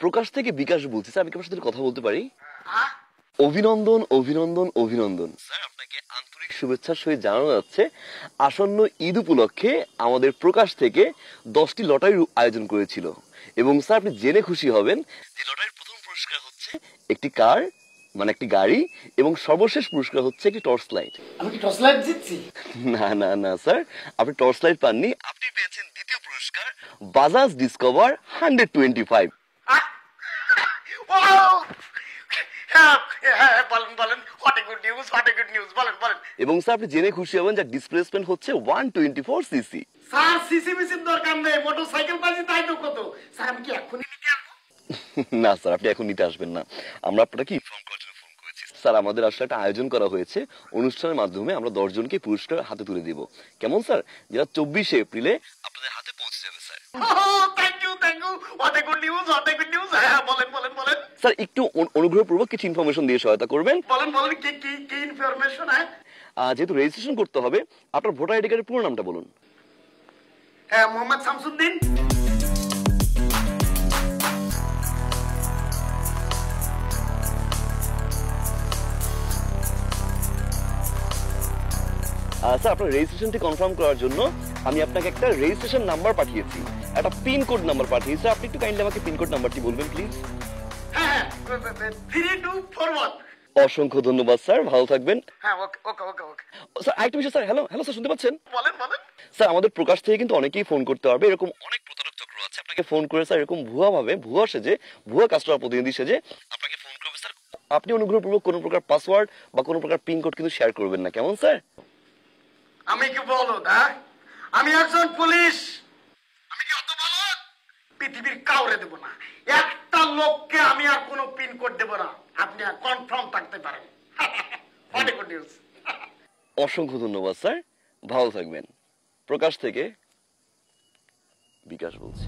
প্রকাশ থেকে বিকাশ বলছি স্যার, আমি কি আপনার সাথে কথা বলতে পারি? অভিনন্দন অভিনন্দন অভিনন্দন স্যার, আপনাকে আন্তরিক শুভেচ্ছার সহিত জানানো যাচ্ছে আসন্ন ঈদ উপলক্ষে আমাদের প্রকাশ থেকে 10টি লটারির আয়োজন করেছিল। এবং স্যার আপনি জেনে খুশি হবেন যে লটারির প্রথম পুরস্কার হচ্ছে একটি কার, মানে একটি গাড়ি, এবং সর্বশেষ পুরস্কার হচ্ছে একটি টর্চ লাইট। আমি কি টর্চ লাইট জিতছি? না না না স্যার, আপনি টর্চ লাইট পাননি, আপনি পেয়েছেন দ্বিতীয় পুরস্কার বাজাজ ডিসকভার 125। এবং স্যার আপনি জেনে খুশি হবেন যে ডিসপ্লেসমেন্ট হচ্ছে 124 সিসি। স্যার সিসি মিসির দরকার নেই, মোটরসাইকেল বাজি তাই তো কত। স্যার আমি কি এখনই নিতে আসবো? না স্যার, আপনি এখন নিতে আসবেন না, আমরা আপনাকে ইনফর্ম করার জন্য ফোন করেছি। স্যার আমাদের আসলে একটা আয়োজন করা হয়েছে, অনুষ্ঠানের মাধ্যমে আমরা 10 জনকে পুরস্কার হাতে তুলে দিব। কেমন স্যার? যেটা 24 এপ্রিলে আপনাদের হাতে পৌঁছে যাবে sir. Thank you thank you, what a good news, what a good news. হ্যাঁ বলেন বলেন বলেন স্যার একটু অনুগ্রহপূর্বক কিছু ইনফরমেশন দিয়ে সহায়তা করবেন। বলেন বলেন কি কি কি ইনফরমেশন? যেহেতু রেজিস্ট্রেশন করতে হবে, আপনার ভোটার আইডি কার্ডের পুরো নামটা বলুন। হ্যাঁ, মোহাম্মদ শামসুদ্দিন। স্যার আপনার রেজিস্ট্রেশনটি কনফার্ম করার জন্য আমি আপনাকে একটা রেজিস্ট্রেশন নাম্বার পাঠিয়েছি, একটা পিন কোড নাম্বার পাঠিয়েছি। আপনি একটু কাইন্ডলি আমাকে পিন কোড নাম্বারটি বলবেন প্লিজ। হ্যাঁ 3241। অসংখ্য ধন্যবাদ স্যার, ভালো থাকবেন। হ্যাঁ ওকে ওকে ওকে ওকে। স্যার আরেকটা বিষয় স্যার, হ্যালো হ্যালো স্যার, শুনতে পাচ্ছেন? বলেন বলেন। স্যার আমাদের প্রকাশ থেকে কিন্তু অনেকেই ফোন করতে পারবে, এরকম অনেক প্রতারক চক্র আছে আপনাকে ফোন করে স্যার এরকম ভুয়া ভাবে, ভুয়া সেজে, ভুয়া কাস্টমার প্রতিনিধি সেজে আপনাকে ফোন করবে স্যার। আপনি অনুগ্রহপূর্বক কোনো প্রকার পাসওয়ার্ড বা কোনো প্রকার পিন কোড কিন্তু শেয়ার করবেন না, কেমন স্যার? আমি কি বলদ? হ্যাঁ, আমি একজন পুলিশ। আমি কি অত বলদ? পৃথিবীর কাউরে দেব না, একটা লোককে আমি আর কোনো পিন কোড দেব না, আপনি কনফার্ম থাকতে পারেন। What a good news. অসংখ্য ধন্যবাদ স্যার, ভালো থাকবেন। প্রকাশ থেকে বিকাশ বলছি।